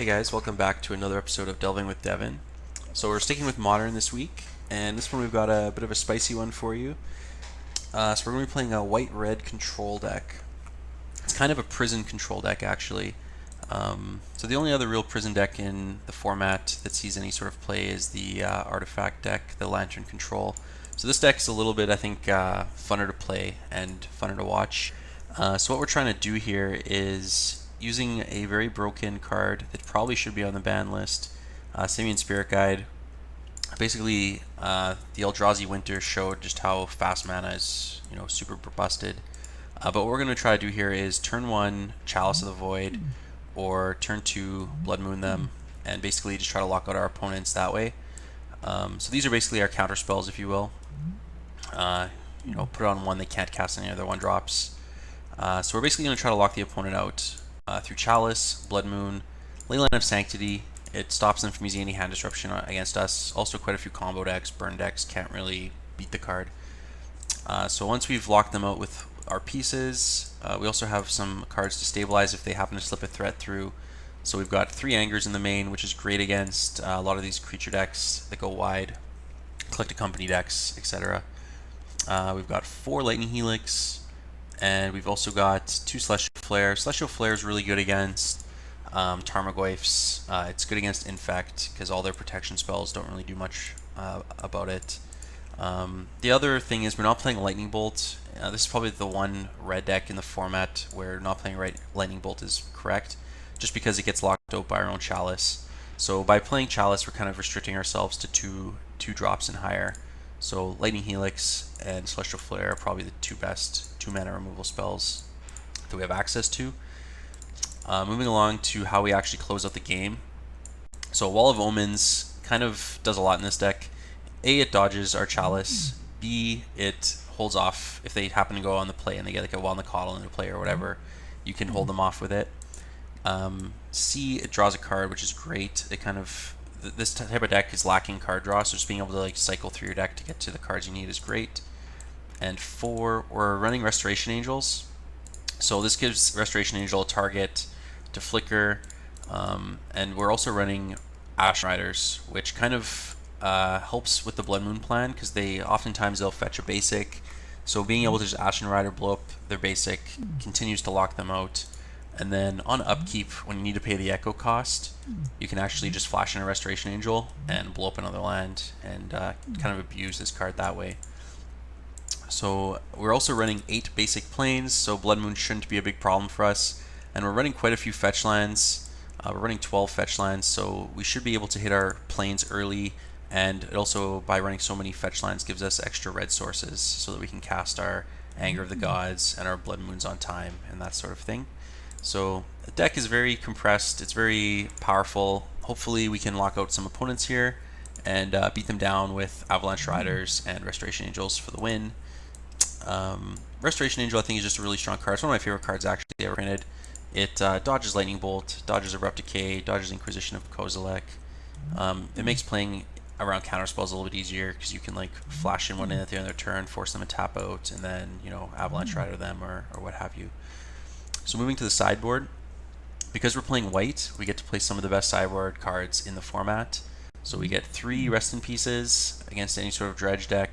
Hey guys, welcome back to another episode of Delving with Devin. So we're sticking with Modern this week, and this one we've got a bit of a spicy one for you. So we're going to be playing a white-red control deck. It's kind of a prison control deck, actually. So the only other real prison deck in the format that sees any sort of play is the artifact deck, the Lantern Control. So this deck's a little bit, I think, funner to play and funner to watch. So what we're trying to do here is using a very broken card that probably should be on the ban list, Simian Spirit Guide. Basically, the Eldrazi Winter showed just how fast mana is, super busted. But what we're going to try to do here is turn 1 Chalice of the Void, or turn 2 Blood Moon them, and basically just try to lock out our opponents that way. So these are basically our counter spells, if you will. Put it on 1, they can't cast any other 1-drops. So we're basically going to try to lock the opponent out through Chalice, Blood Moon, Leyline of Sanctity. It stops them from using any hand disruption against us. Also quite a few combo decks, burn decks can't really beat the card. So once we've locked them out with our pieces, we also have some cards to stabilize if they happen to slip a threat through. So we've got 3 Angers in the main, which is great against a lot of these creature decks that go wide, Collected Company decks, etc. We've got 4 Lightning Helix, and we've also got 2 Celestial Flare. Celestial Flare is really good against Tarmogoyfs. It's good against Infect because all their protection spells don't really do much about it. The other thing is we're not playing Lightning Bolt. This is probably the one red deck in the format where not playing Lightning Bolt is correct, just because it gets locked out by our own Chalice. So by playing Chalice, we're kind of restricting ourselves to two drops and higher. So Lightning Helix and Celestial Flare are probably the 2 best 2-mana removal spells that we have access to. Moving along to how we actually close out the game. So Wall of Omens kind of does a lot in this deck. A, it dodges our Chalice. B, it holds off if they happen to go on the play and they get like a Wild Nacatl into play or whatever. You can hold them off with it. C, it draws a card, which is great. It kind of this type of deck is lacking card draw, so just being able to cycle through your deck to get to the cards you need is great. And 4, we're running Restoration Angels. So this gives Restoration Angel a target to flicker, and we're also running Ashen Riders, which kind of helps with the Blood Moon plan because oftentimes they'll fetch a basic. So being able to just Ashen Rider blow up their basic continues to lock them out. And then on upkeep, when you need to pay the echo cost, you can actually just flash in a Restoration Angel and blow up another land and kind of abuse this card that way. So we're also running 8 basic planes, so Blood Moon shouldn't be a big problem for us. And we're running quite a few fetch lands. We're running 12 fetch lands, so we should be able to hit our planes early. And it also, by running so many fetch lands, gives us extra red sources so that we can cast our Anger of the Gods and our Blood Moons on time and that sort of thing. So the deck is very compressed, it's very powerful. Hopefully we can lock out some opponents here and beat them down with Avalanche Riders and Restoration Angels for the win. Restoration Angel I think is just a really strong card. It's one of my favorite cards actually ever printed. It dodges Lightning Bolt, dodges Abrupt Decay, dodges Inquisition of Kozilek. It makes playing around counter spells a little bit easier because you can flash in one in at the end of their turn, force them to tap out, and then Avalanche Rider them or what have you. So moving to the sideboard, because we're playing white, we get to play some of the best sideboard cards in the format. So we get 3 Rest in Pieces against any sort of dredge deck,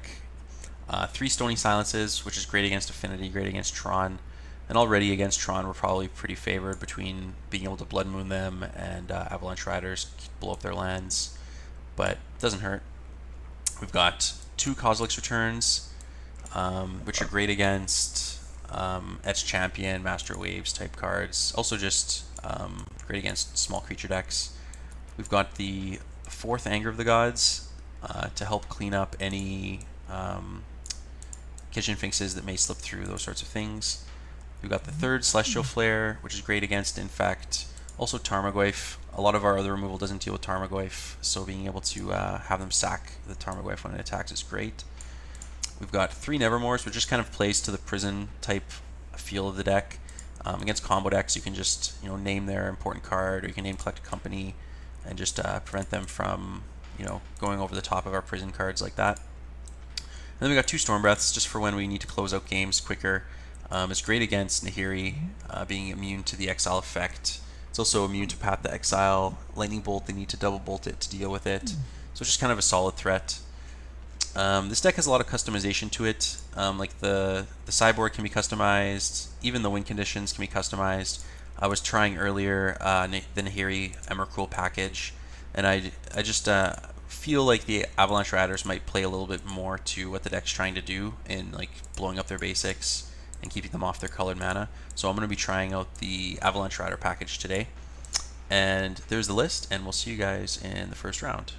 3 Stony Silences, which is great against Affinity, great against Tron, and already against Tron we're probably pretty favored between being able to Blood Moon them and Avalanche Riders blow up their lands, but it doesn't hurt. We've got 2 Kozilek's Returns, which are great against Etched Champion, Master Waves type cards. Also just great against small creature decks. We've got the 4th Anger of the Gods to help clean up any Kitchen Finxes that may slip through, those sorts of things. We've got the 3rd Celestial Flare, which is great against Infect. Also Tarmogoyf. A lot of our other removal doesn't deal with Tarmogoyf, so being able to have them sack the Tarmogoyf when it attacks is great. We've got 3 Nevermores, which just kind of plays to the prison type feel of the deck. Against combo decks, you can just name their important card, or you can name Collected Company, and just prevent them from going over the top of our prison cards like that. And then we got 2 Storm Breaths just for when we need to close out games quicker. It's great against Nahiri, being immune to the exile effect. It's also immune to Path to Exile. Lightning Bolt, they need to double bolt it to deal with it. So it's just kind of a solid threat. This deck has a lot of customization to it. Like the sideboard can be customized. Even the win conditions can be customized. I was trying earlier the Nahiri Emrakul package, and I just feel like the Avalanche Riders might play a little bit more to what the deck's trying to do in like blowing up their basics and keeping them off their colored mana. So I'm going to be trying out the Avalanche Rider package today. And there's the list, and we'll see you guys in the first round.